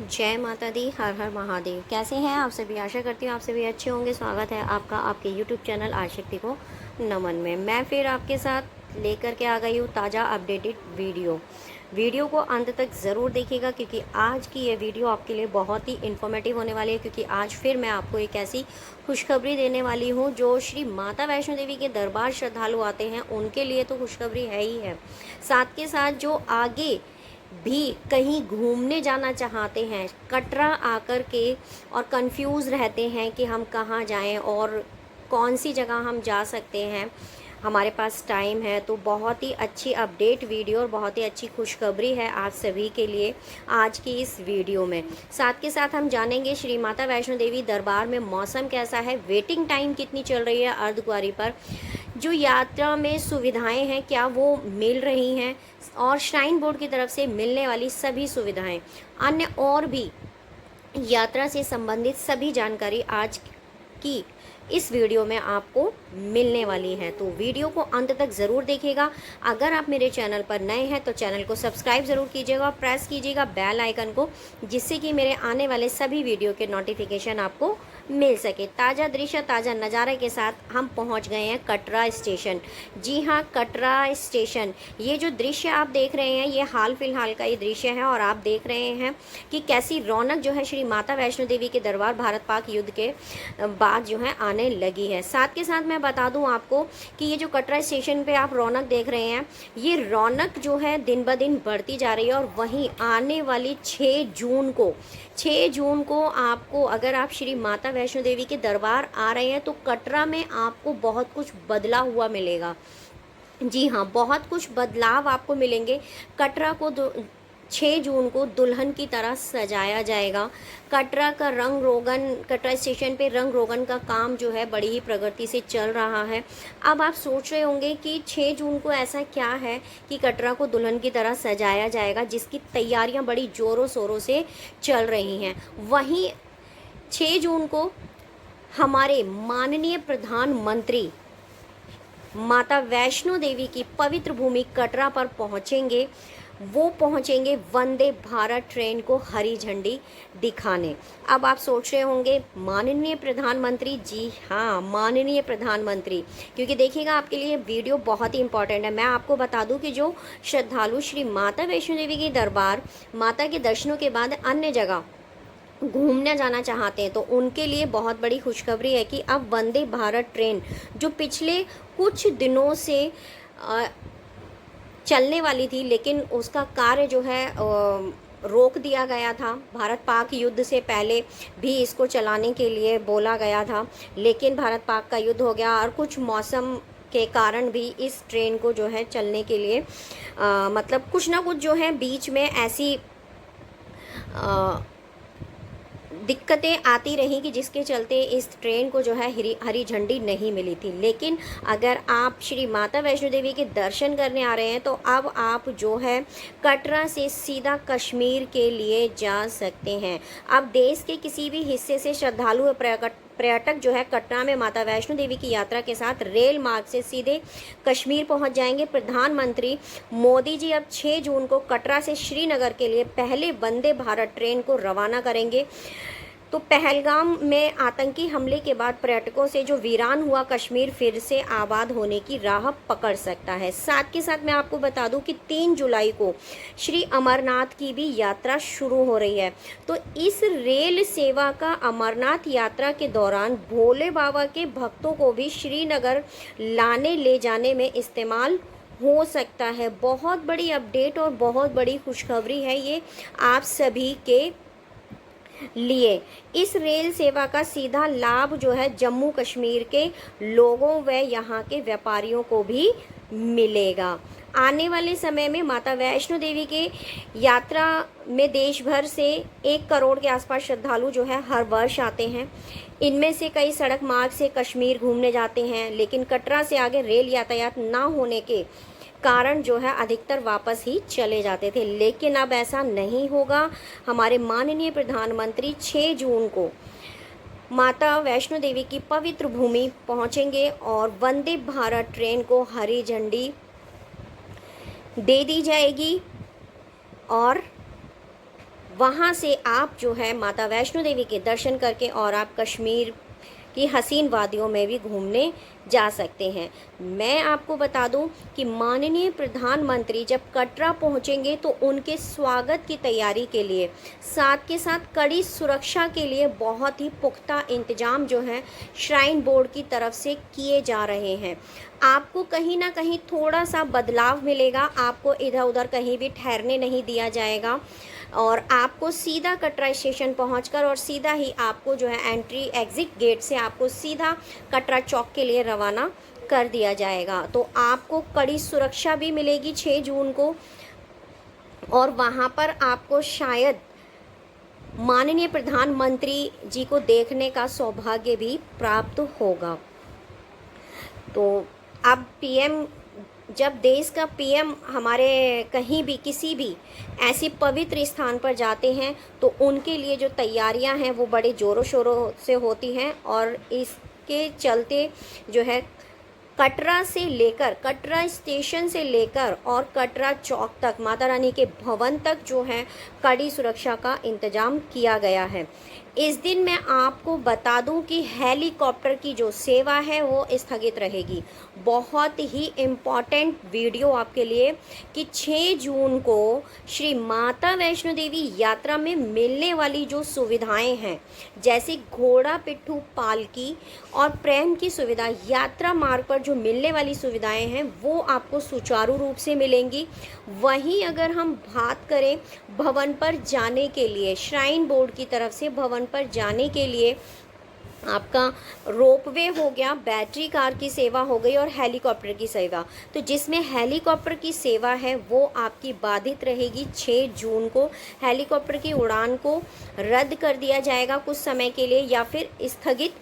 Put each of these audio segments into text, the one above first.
जय माता दी। हर हर महादेव। कैसे हैं आप सभी? आशा करती हूँ आप सभी अच्छे होंगे। स्वागत है आपका आपके YouTube चैनल आदिशक्ति को नमन में। मैं फिर आपके साथ लेकर के आ गई हूँ ताज़ा अपडेटेड वीडियो को अंत तक ज़रूर देखिएगा, क्योंकि आज की ये वीडियो आपके लिए बहुत ही इन्फॉर्मेटिव होने वाली है। क्योंकि आज फिर मैं आपको एक ऐसी खुशखबरी देने वाली हूँ जो श्री माता वैष्णो देवी के दरबार श्रद्धालु आते हैं उनके लिए तो खुशखबरी है ही है, साथ के साथ जो आगे भी कहीं घूमने जाना चाहते हैं, कटरा आकर के और कंफ्यूज रहते हैं कि हम कहाँ जाएं और कौन सी जगह हम जा सकते हैं, हमारे पास टाइम है, तो बहुत ही अच्छी अपडेट वीडियो और बहुत ही अच्छी खुशखबरी है आप सभी के लिए आज की इस वीडियो में। साथ के साथ हम जानेंगे श्री माता वैष्णो देवी दरबार में मौसम कैसा है, वेटिंग टाइम कितनी चल रही है अर्धकुंवारी पर, जो यात्रा में सुविधाएं हैं क्या वो मिल रही हैं, और श्राइन बोर्ड की तरफ से मिलने वाली सभी सुविधाएं, अन्य और भी यात्रा से संबंधित सभी जानकारी आज की इस वीडियो में आपको मिलने वाली है। तो वीडियो को अंत तक ज़रूर देखिएगा। अगर आप मेरे चैनल पर नए हैं तो चैनल को सब्सक्राइब ज़रूर कीजिएगा और प्रेस कीजिएगा बेल आइकन को, जिससे कि मेरे आने वाले सभी वीडियो के नोटिफिकेशन आपको मिल सके। ताज़ा दृश्य ताज़ा नज़ारे के साथ हम पहुंच गए हैं कटरा स्टेशन। जी हाँ, कटरा स्टेशन। ये जो दृश्य आप देख रहे हैं ये हाल फिलहाल का ये दृश्य है, और आप देख रहे हैं कि कैसी रौनक जो है श्री माता वैष्णो देवी के दरबार भारत पाक युद्ध के बाद जो है आने लगी है। साथ के साथ मैं बता दूं आपको कि ये जो कटरा स्टेशन पे आप रौनक देख रहे हैं, ये रौनक जो है दिन ब दिन बढ़ती जा रही है। और वहीं आने वाली 6 जून को आपको, अगर आप श्री माता वैष्णो देवी के दरबार आ रहे हैं तो कटरा में आपको बहुत कुछ बदला हुआ मिलेगा। जी हाँ, बहुत कुछ बदलाव आपको मिलेंगे। कटरा को 6 जून को दुल्हन की तरह सजाया जाएगा। कटरा का रंग रोगन, कटरा स्टेशन पे रंग रोगन का काम जो है बड़ी ही प्रगति से चल रहा है। अब आप सोच रहे होंगे कि 6 जून को ऐसा क्या है कि कटरा को दुल्हन की तरह सजाया जाएगा, जिसकी तैयारियां बड़ी ज़ोरों शोरों से चल रही हैं। वहीं 6 जून को हमारे माननीय प्रधानमंत्री माता वैष्णो देवी की पवित्र भूमि कटरा पर पहुंचेंगे। वो पहुंचेंगे वंदे भारत ट्रेन को हरी झंडी दिखाने। अब आप सोच रहे होंगे माननीय प्रधानमंत्री, जी हाँ, माननीय प्रधानमंत्री, क्योंकि देखिएगा आपके लिए वीडियो बहुत ही इंपॉर्टेंट है। मैं आपको बता दूं कि जो श्रद्धालु श्री माता वैष्णो देवी के दरबार माता के दर्शनों के बाद अन्य जगह घूमने जाना चाहते हैं तो उनके लिए बहुत बड़ी खुशखबरी है कि अब वंदे भारत ट्रेन जो पिछले कुछ दिनों से चलने वाली थी, लेकिन उसका कार्य जो है रोक दिया गया था। भारत पाक युद्ध से पहले भी इसको चलाने के लिए बोला गया था, लेकिन भारत पाक का युद्ध हो गया और कुछ मौसम के कारण भी इस ट्रेन को जो है चलने के लिए मतलब कुछ ना कुछ जो है बीच में ऐसी दिक्कतें आती रही कि जिसके चलते इस ट्रेन को जो है हरी झंडी नहीं मिली थी। लेकिन अगर आप श्री माता वैष्णो देवी के दर्शन करने आ रहे हैं तो अब आप जो है कटरा से सीधा कश्मीर के लिए जा सकते हैं। अब देश के किसी भी हिस्से से श्रद्धालु पर्यटक जो है कटरा में माता वैष्णो देवी की यात्रा के साथ रेल मार्ग से सीधे कश्मीर पहुंच जाएंगे। प्रधानमंत्री मोदी जी अब 6 जून को कटरा से श्रीनगर के लिए पहले वंदे भारत ट्रेन को रवाना करेंगे। तो पहलगाम में आतंकी हमले के बाद पर्यटकों से जो वीरान हुआ कश्मीर फिर से आबाद होने की राह पकड़ सकता है। साथ के साथ मैं आपको बता दूं कि 3 जुलाई को श्री अमरनाथ की भी यात्रा शुरू हो रही है। तो इस रेल सेवा का अमरनाथ यात्रा के दौरान भोले बाबा के भक्तों को भी श्रीनगर लाने ले जाने में इस्तेमाल हो सकता है। बहुत बड़ी अपडेट और बहुत बड़ी खुशखबरी है ये आप सभी के लिए। इस रेल सेवा का सीधा लाभ जो है जम्मू कश्मीर के लोगों व यहाँ के व्यापारियों को भी मिलेगा। आने वाले समय में माता वैष्णो देवी के यात्रा में देश भर से 1 करोड़ के आसपास श्रद्धालु जो है हर वर्ष आते हैं। इनमें से कई सड़क मार्ग से कश्मीर घूमने जाते हैं, लेकिन कटरा से आगे रेल यातायात ना होने के कारण जो है अधिकतर वापस ही चले जाते थे। लेकिन अब ऐसा नहीं होगा। हमारे माननीय प्रधानमंत्री 6 जून को माता वैष्णो देवी की पवित्र भूमि पहुंचेंगे और वंदे भारत ट्रेन को हरी झंडी दे दी जाएगी और वहाँ से आप जो है माता वैष्णो देवी के दर्शन करके और आप कश्मीर की हसीन वादियों में भी घूमने जा सकते हैं। मैं आपको बता दूं कि माननीय प्रधानमंत्री जब कटरा पहुंचेंगे तो उनके स्वागत की तैयारी के लिए साथ के साथ कड़ी सुरक्षा के लिए बहुत ही पुख्ता इंतजाम जो है श्राइन बोर्ड की तरफ से किए जा रहे हैं। आपको कहीं ना कहीं थोड़ा सा बदलाव मिलेगा, आपको इधर उधर कहीं भी ठहरने नहीं दिया जाएगा और आपको सीधा कटरा स्टेशन पहुंचकर और सीधा ही आपको जो है एंट्री एग्ज़िट गेट से आपको सीधा कटरा चौक के लिए रवाना कर दिया जाएगा। तो आपको कड़ी सुरक्षा भी मिलेगी 6 जून को और वहां पर आपको शायद माननीय प्रधानमंत्री जी को देखने का सौभाग्य भी प्राप्त होगा। तो अब पीएम, जब देश का पीएम हमारे कहीं भी किसी भी ऐसी पवित्र स्थान पर जाते हैं तो उनके लिए जो तैयारियां हैं वो बड़े ज़ोरों शोरों से होती हैं और इसके चलते जो है कटरा से लेकर, कटरा स्टेशन से लेकर और कटरा चौक तक, माता रानी के भवन तक जो है कड़ी सुरक्षा का इंतजाम किया गया है। इस दिन मैं आपको बता दूं कि हेलीकॉप्टर की जो सेवा है वो स्थगित रहेगी। बहुत ही इम्पॉर्टेंट वीडियो आपके लिए कि 6 जून को श्री माता वैष्णो देवी यात्रा में मिलने वाली जो सुविधाएं हैं, जैसे घोड़ा पिट्ठू पालकी और प्रेम की सुविधा, यात्रा मार्ग पर जो मिलने वाली सुविधाएं हैं वो आपको सुचारू रूप से मिलेंगी। वहीं अगर हम बात करें भवन पर जाने के लिए, श्राइन बोर्ड की तरफ से भवन पर जाने के लिए आपका रोपवे हो गया, बैटरी कार की सेवा हो गई और हेलीकॉप्टर की सेवा। तो जिसमें हेलीकॉप्टर की सेवा है वो आपकी बाधित रहेगी। 6 जून को हेलीकॉप्टर की उड़ान को रद्द कर दिया जाएगा कुछ समय के लिए या फिर स्थगित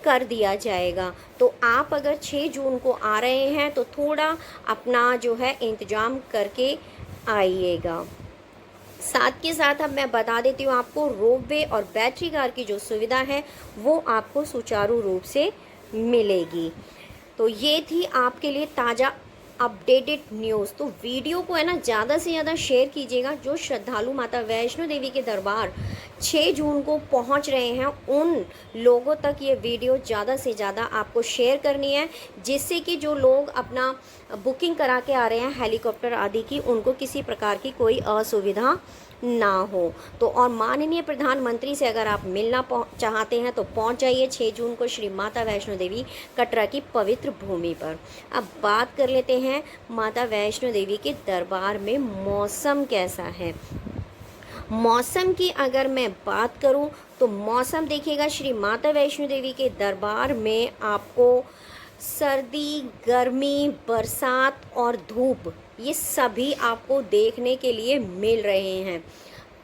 कर दिया जाएगा। तो आप अगर 6 जून को आ रहे हैं तो थोड़ा अपना जो है इंतज़ाम करके आइएगा। साथ के साथ अब मैं बता देती हूँ आपको रोपवे और बैटरी कार की जो सुविधा है वो आपको सुचारू रूप से मिलेगी। तो ये थी आपके लिए ताज़ा अपडेटेड न्यूज़। तो वीडियो को है ना ज़्यादा से ज़्यादा शेयर कीजिएगा। जो श्रद्धालु माता वैष्णो देवी के दरबार 6 जून को पहुंच रहे हैं उन लोगों तक ये वीडियो ज़्यादा से ज़्यादा आपको शेयर करनी है, जिससे कि जो लोग अपना बुकिंग करा के आ रहे हैं हेलीकॉप्टर आदि की, उनको किसी प्रकार की कोई असुविधा ना हो। तो और माननीय प्रधानमंत्री से अगर आप मिलना चाहते हैं तो पहुंच जाइए 6 जून को श्री माता वैष्णो देवी कटरा की पवित्र भूमि पर। अब बात कर लेते हैं माता वैष्णो देवी के दरबार में मौसम कैसा है। मौसम की अगर मैं बात करूं तो मौसम देखिएगा, श्री माता वैष्णो देवी के दरबार में आपको सर्दी, गर्मी, बरसात और धूप ये सभी आपको देखने के लिए मिल रहे हैं।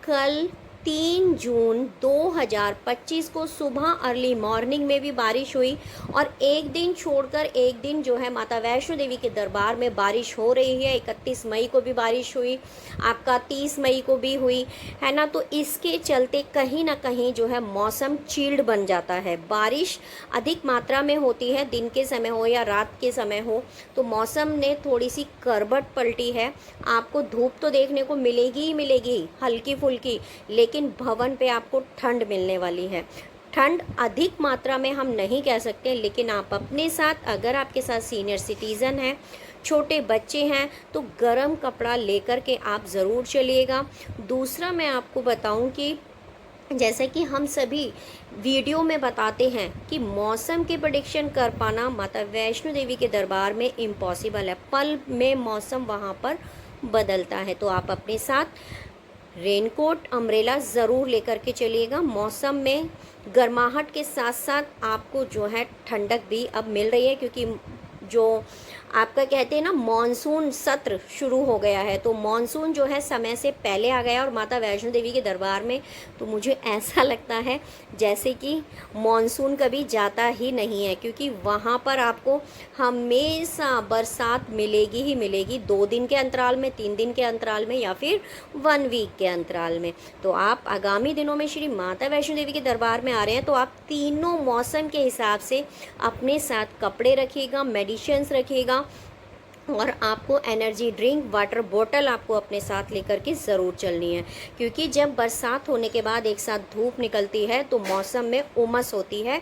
कल 3 जून 2025 को सुबह अर्ली मॉर्निंग में भी बारिश हुई और एक दिन छोड़कर एक दिन जो है माता वैष्णो देवी के दरबार में बारिश हो रही है। 31 मई को भी बारिश हुई, आपका 30 मई को भी हुई है ना। तो इसके चलते कहीं ना कहीं जो है मौसम चिल्ड बन जाता है। बारिश अधिक मात्रा में होती है, दिन के समय हो या रात के समय हो, तो मौसम ने थोड़ी सी करवट पलटी है। आपको धूप तो देखने को मिलेगी ही मिलेगी, हल्की फुल्की, लेकिन भवन पे आपको ठंड मिलने वाली है। ठंड अधिक मात्रा में हम नहीं कह सकते, लेकिन आप अपने साथ, अगर आपके साथ सीनियर सिटीज़न हैं, छोटे बच्चे हैं, तो गर्म कपड़ा लेकर के आप ज़रूर चलिएगा। दूसरा मैं आपको बताऊं कि जैसे कि हम सभी वीडियो में बताते हैं कि मौसम के प्रेडिक्शन कर पाना माता वैष्णो देवी के दरबार में इम्पॉसिबल है। पल में मौसम वहाँ पर बदलता है। तो आप अपने साथ रेनकोट, अम्ब्रेला ज़रूर लेकर के चलिएगा। मौसम में गर्माहट के साथ साथ आपको जो है ठंडक भी अब मिल रही है, क्योंकि जो आपका कहते हैं ना मॉनसून सत्र शुरू हो गया है। तो मॉनसून जो है समय से पहले आ गया और माता वैष्णो देवी के दरबार में तो मुझे ऐसा लगता है जैसे कि मॉनसून कभी जाता ही नहीं है, क्योंकि वहाँ पर आपको हमेशा बरसात मिलेगी ही मिलेगी, 2 दिन के अंतराल में, 3 दिन के अंतराल में या फिर 1 वीक के अंतराल में। तो आप आगामी दिनों में श्री माता वैष्णो देवी के दरबार में आ रहे हैं तो आप तीनों मौसम के हिसाब से अपने साथ कपड़े रखिएगा, मेडिसिन्स रखिएगा और आपको एनर्जी ड्रिंक, वाटर बॉटल आपको अपने साथ लेकर के ज़रूर चलनी है, क्योंकि जब बरसात होने के बाद एक साथ धूप निकलती है तो मौसम में उमस होती है,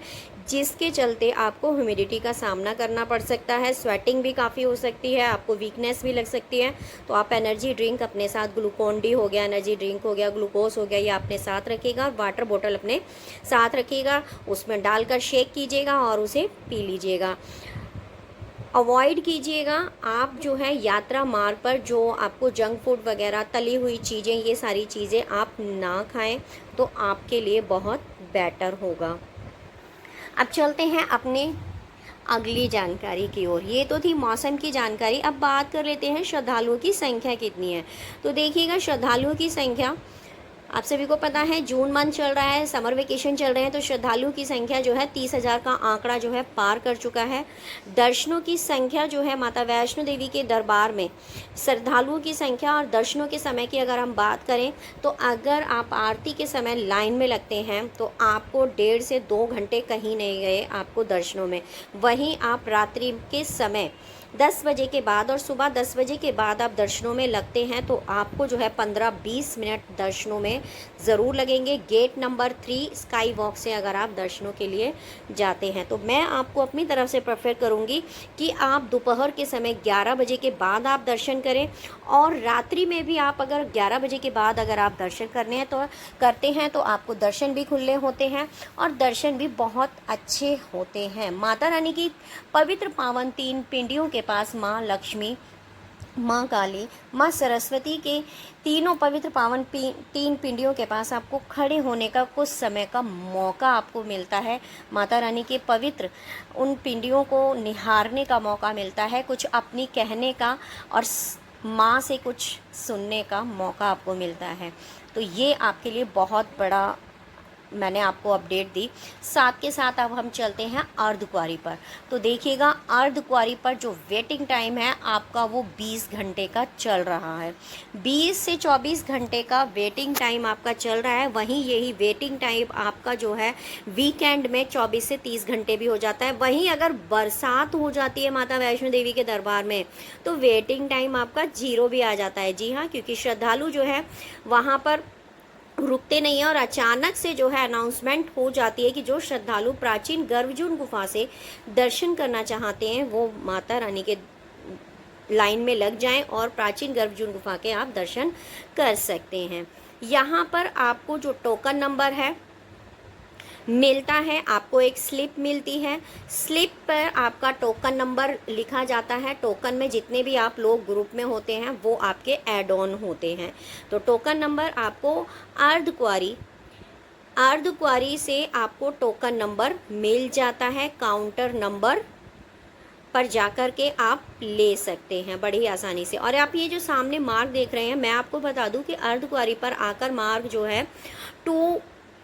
जिसके चलते आपको ह्यूमिडिटी का सामना करना पड़ सकता है, स्वेटिंग भी काफ़ी हो सकती है, आपको वीकनेस भी लग सकती है। तो आप एनर्जी ड्रिंक अपने साथ, ग्लूकोन डी हो गया, एनर्जी ड्रिंक हो गया, ग्लूकोज हो गया, ये अपने साथ रखिएगा। और वाटर बॉटल अपने साथ रखिएगा, उसमें डालकर शेक कीजिएगा और उसे पी लीजिएगा। अवॉइड कीजिएगा आप जो है यात्रा मार्ग पर जो आपको जंक फूड वगैरह, तली हुई चीज़ें, ये सारी चीज़ें आप ना खाएं, तो आपके लिए बहुत बेटर होगा। अब चलते हैं अपने अगली जानकारी की ओर। ये तो थी मौसम की जानकारी। अब बात कर लेते हैं श्रद्धालुओं की संख्या कितनी है। तो देखिएगा, श्रद्धालुओं की संख्या आप सभी को पता है, जून मंथ चल रहा है, समर वेकेशन चल रहे हैं, तो श्रद्धालुओं की संख्या जो है 30,000 का आंकड़ा जो है पार कर चुका है। दर्शनों की संख्या जो है माता वैष्णो देवी के दरबार में, श्रद्धालुओं की संख्या और दर्शनों के समय की अगर हम बात करें, तो अगर आप आरती के समय लाइन में लगते हैं तो आपको 1.5 से 2 घंटे कहीं नहीं गए आपको दर्शनों में। वहीं आप रात्रि के समय 10 बजे के बाद और सुबह 10 बजे के बाद आप दर्शनों में लगते हैं तो आपको जो है 15-20 मिनट दर्शनों में ज़रूर लगेंगे। गेट नंबर 3 स्काई वॉक से अगर आप दर्शनों के लिए जाते हैं, तो मैं आपको अपनी तरफ से प्रेफर करूंगी कि आप दोपहर के समय 11 बजे के बाद आप दर्शन करें, और रात्रि में भी आप अगर 11 बजे के बाद अगर आप दर्शन करते हैं तो आपको दर्शन भी खुले होते हैं और दर्शन भी बहुत अच्छे होते हैं। माता रानी की पवित्र पावन 3 पिंडियों के पास माँ लक्ष्मी, माँ काली, माँ सरस्वती के तीनों पवित्र पावन 3 पिंडियों के पास आपको खड़े होने का कुछ समय का मौका आपको मिलता है। माता रानी के पवित्र उन पिंडियों को निहारने का मौका मिलता है, कुछ अपनी कहने का और माँ से कुछ सुनने का मौका आपको मिलता है। तो ये आपके लिए बहुत बड़ा मैंने आपको अपडेट दी। साथ के साथ अब हम चलते हैं अर्धकुंवारी पर। तो देखिएगा, अर्धकुंवारी पर जो वेटिंग टाइम है आपका वो 20 घंटे का चल रहा है। 20 से 24 घंटे का वेटिंग टाइम आपका चल रहा है। वहीं यही वेटिंग टाइम आपका जो है वीकेंड में 24 से 30 घंटे भी हो जाता है। वहीं अगर बरसात हो जाती है माता वैष्णो देवी के दरबार में तो वेटिंग टाइम आपका 0 भी आ जाता है। जी हाँ, क्योंकि श्रद्धालु जो है वहाँ पर रुकते नहीं है और अचानक से जो है अनाउंसमेंट हो जाती है कि जो श्रद्धालु प्राचीन गर्भजून गुफा से दर्शन करना चाहते हैं वो माता रानी के लाइन में लग जाएं और प्राचीन गर्भजून गुफा के आप दर्शन कर सकते हैं। यहाँ पर आपको जो टोकन नंबर है मिलता है, आपको एक स्लिप मिलती है। स्लिप पर आपका टोकन नंबर लिखा जाता है। टोकन में जितने भी आप लोग ग्रुप में होते हैं वो आपके ऐड ऑन होते हैं। तो टोकन नंबर आपको अर्धकुंवारी से आपको टोकन नंबर मिल जाता है। काउंटर नंबर पर जाकर के आप ले सकते हैं बड़ी आसानी से। और आप ये जो सामने मार्ग देख रहे हैं, मैं आपको बता दूं कि अर्धकुंवारी पर आकर मार्ग जो है 2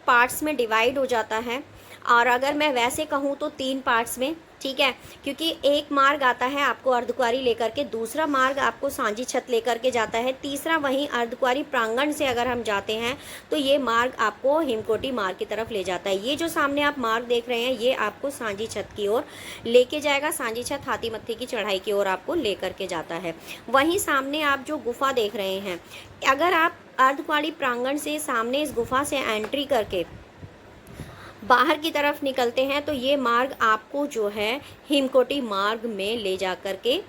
पार्ट्स में डिवाइड हो जाता है। और अगर मैं वैसे कहूँ तो 3 पार्ट्स में, ठीक है, क्योंकि एक मार्ग आता है आपको अर्धकुंवारी लेकर के, दूसरा मार्ग आपको सांझी छत लेकर के जाता है, तीसरा वहीं अर्धकुंवारी प्रांगण से अगर हम जाते हैं तो ये मार्ग आपको हिमकोटी मार्ग की तरफ ले जाता है। ये जो सामने आप मार्ग देख रहे हैं ये आपको सांझी छत की ओर लेके जाएगा। सांझी छत हाथी मत्थे की चढ़ाई की ओर आपको लेकर के जाता है। वहीं सामने आप जो गुफा देख रहे हैं, अगर आप अर्धकुंवारी प्रांगण से सामने इस गुफा से एंट्री करके बाहर की तरफ निकलते हैं तो ये मार्ग आपको जो है हिमकोटी मार्ग में ले जा कर के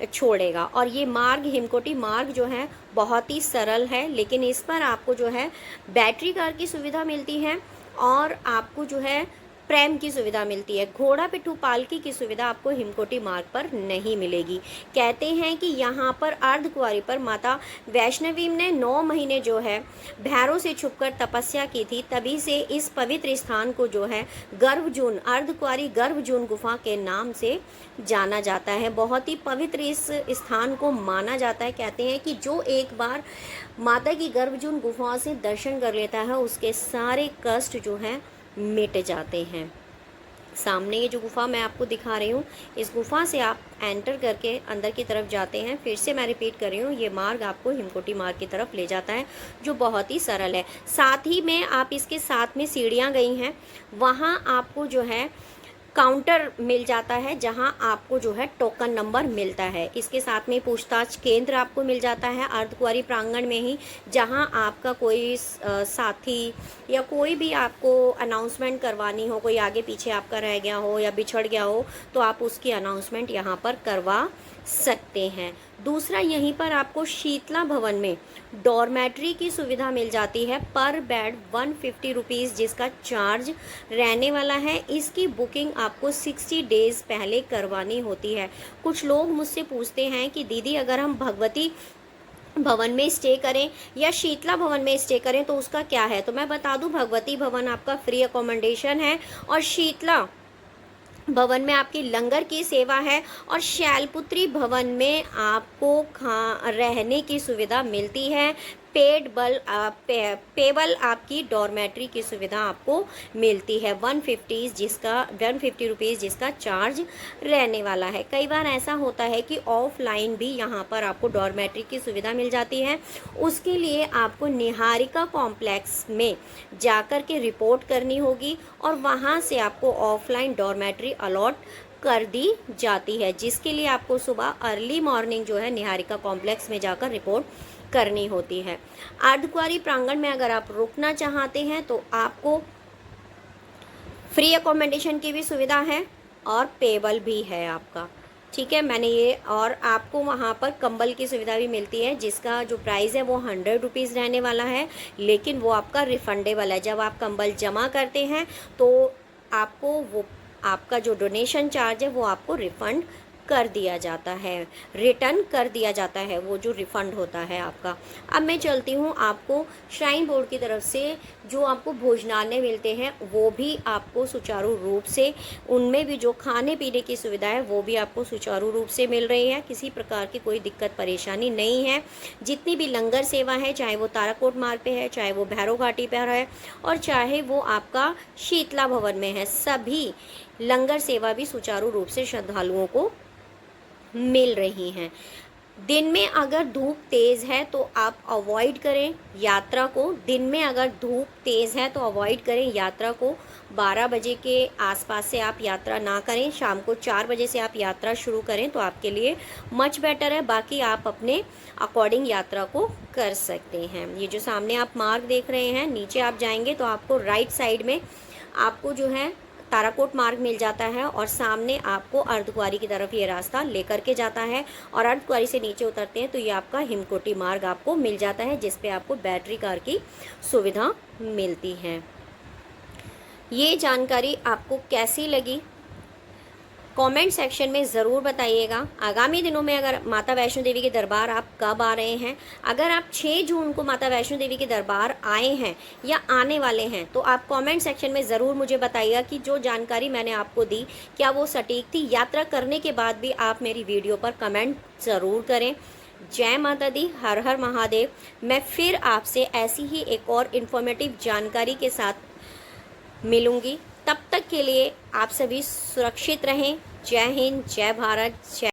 छोड़ेगा। और ये मार्ग, हिमकोटी मार्ग जो है बहुत ही सरल है, लेकिन इस पर आपको जो है बैटरी कार की सुविधा मिलती है और आपको जो है प्रेम की सुविधा मिलती है। घोड़ा पिट्ठू पालकी की सुविधा आपको हिमकोटी मार्ग पर नहीं मिलेगी। कहते हैं कि यहाँ पर अर्धकुंवारी पर माता वैष्णवी ने 9 महीने जो है भैरव से छुपकर तपस्या की थी, तभी से इस पवित्र स्थान को जो है गर्भजून, अर्धकुंवारी गर्भजून गुफा के नाम से जाना जाता है। बहुत ही पवित्र इस स्थान को माना जाता है। कहते हैं कि जो एक बार माता की गर्भजून गुफा से दर्शन कर लेता है उसके सारे कष्ट जो हैं मिट जाते हैं। सामने ये जो गुफा मैं आपको दिखा रही हूँ, इस गुफा से आप एंटर करके अंदर की तरफ जाते हैं। फिर से मैं रिपीट कर रही हूँ, ये मार्ग आपको हिमकोटी मार्ग की तरफ ले जाता है जो बहुत ही सरल है। साथ ही में आप इसके साथ में सीढ़ियाँ गई हैं, वहाँ आपको जो है काउंटर मिल जाता है जहां आपको जो है टोकन नंबर मिलता है। इसके साथ में पूछताछ केंद्र आपको मिल जाता है अर्धकुंवारी प्रांगण में ही, जहां आपका कोई साथी या कोई भी आपको अनाउंसमेंट करवानी हो, कोई आगे पीछे आपका रह गया हो या बिछड़ गया हो, तो आप उसकी अनाउंसमेंट यहाँ पर करवा सकते हैं। दूसरा, यहीं पर आपको शीतला भवन में डॉर्मेट्री की सुविधा मिल जाती है, पर बेड 150 रुपीज़ जिसका चार्ज रहने वाला है। इसकी बुकिंग आपको 60 डेज़ पहले करवानी होती है। कुछ लोग मुझसे पूछते हैं कि दीदी अगर हम भगवती भवन में स्टे करें या शीतला भवन में स्टे करें तो उसका क्या है, तो मैं बता दूं, भगवती भवन आपका फ्री अकोमोडेशन है और शीतला भवन में आपकी लंगर की सेवा है और शैलपुत्री भवन में आपको रहने की सुविधा मिलती है। पेबल आपकी डॉर्मेट्री की सुविधा आपको मिलती है 150 रुपीज़ जिसका चार्ज रहने वाला है। कई बार ऐसा होता है कि ऑफलाइन भी यहाँ पर आपको डॉर्मेट्री की सुविधा मिल जाती है। उसके लिए आपको निहारिका कॉम्प्लेक्स में जाकर के रिपोर्ट करनी होगी और वहाँ से आपको ऑफलाइन डॉर्मेट्री अलॉट कर दी जाती है, जिसके लिए आपको सुबह अर्ली मॉर्निंग जो है निहारिका कॉम्प्लेक्स में जाकर रिपोर्ट करनी होती है। अर्धकुंवारी प्रांगण में अगर आप रुकना चाहते हैं तो आपको फ्री अकोमोडेशन की भी सुविधा है और पेबल भी है आपका, ठीक है। मैंने ये, और आपको वहाँ पर कंबल की सुविधा भी मिलती है जिसका जो प्राइस है वो 100 रुपीज़ रहने वाला है, लेकिन वो आपका रिफंडेबल है। जब आप कंबल जमा करते हैं तो आपको वो आपका जो डोनेशन चार्ज है वो आपको रिफ़ंड कर दिया जाता है, रिटर्न कर दिया जाता है, वो जो रिफ़ंड होता है आपका। अब मैं चलती हूँ, आपको श्राइन बोर्ड की तरफ से जो आपको भोजनालय मिलते हैं वो भी आपको सुचारू रूप से, उनमें भी जो खाने पीने की सुविधा है वो भी आपको सुचारू रूप से मिल रही है। किसी प्रकार की कोई दिक्कत परेशानी नहीं है। जितनी भी लंगर सेवा है, चाहे वो ताराकोट मार्ग पे है, चाहे वो भैरव घाटी पर है और चाहे वो आपका शीतला भवन में है, सभी लंगर सेवा भी सुचारू रूप से श्रद्धालुओं को मिल रही हैं। दिन में अगर धूप तेज़ है तो आप अवॉइड करें यात्रा को। दिन में अगर धूप तेज़ है तो अवॉइड करें यात्रा को। 12 बजे के आसपास से आप यात्रा ना करें। शाम को 4 बजे से आप यात्रा शुरू करें तो आपके लिए मच बेटर है। बाकी आप अपने अकॉर्डिंग यात्रा को कर सकते हैं। ये जो सामने आप मार्ग देख रहे हैं, नीचे आप जाएंगे तो आपको राइट साइड में आपको जो है ताराकोट मार्ग मिल जाता है और सामने आपको अर्धकुंवारी की तरफ ये रास्ता लेकर के जाता है और अर्धकुंवारी से नीचे उतरते हैं तो ये आपका हिमकोटी मार्ग आपको मिल जाता है, जिस पे आपको बैटरी कार की सुविधा मिलती है। ये जानकारी आपको कैसी लगी कमेंट सेक्शन में ज़रूर बताइएगा। आगामी दिनों में अगर माता वैष्णो देवी के दरबार आप कब आ रहे हैं, अगर आप 6 जून को माता वैष्णो देवी के दरबार आए हैं या आने वाले हैं तो आप कमेंट सेक्शन में ज़रूर मुझे बताइएगा कि जो जानकारी मैंने आपको दी क्या वो सटीक थी। यात्रा करने के बाद भी आप मेरी वीडियो पर कमेंट ज़रूर करें। जय माता दी, हर हर महादेव। मैं फिर आपसे ऐसी ही एक और इन्फॉर्मेटिव जानकारी के साथ मिलूंगी। तब तक के लिए आप सभी सुरक्षित रहें। जय हिंद, जय भारत, जय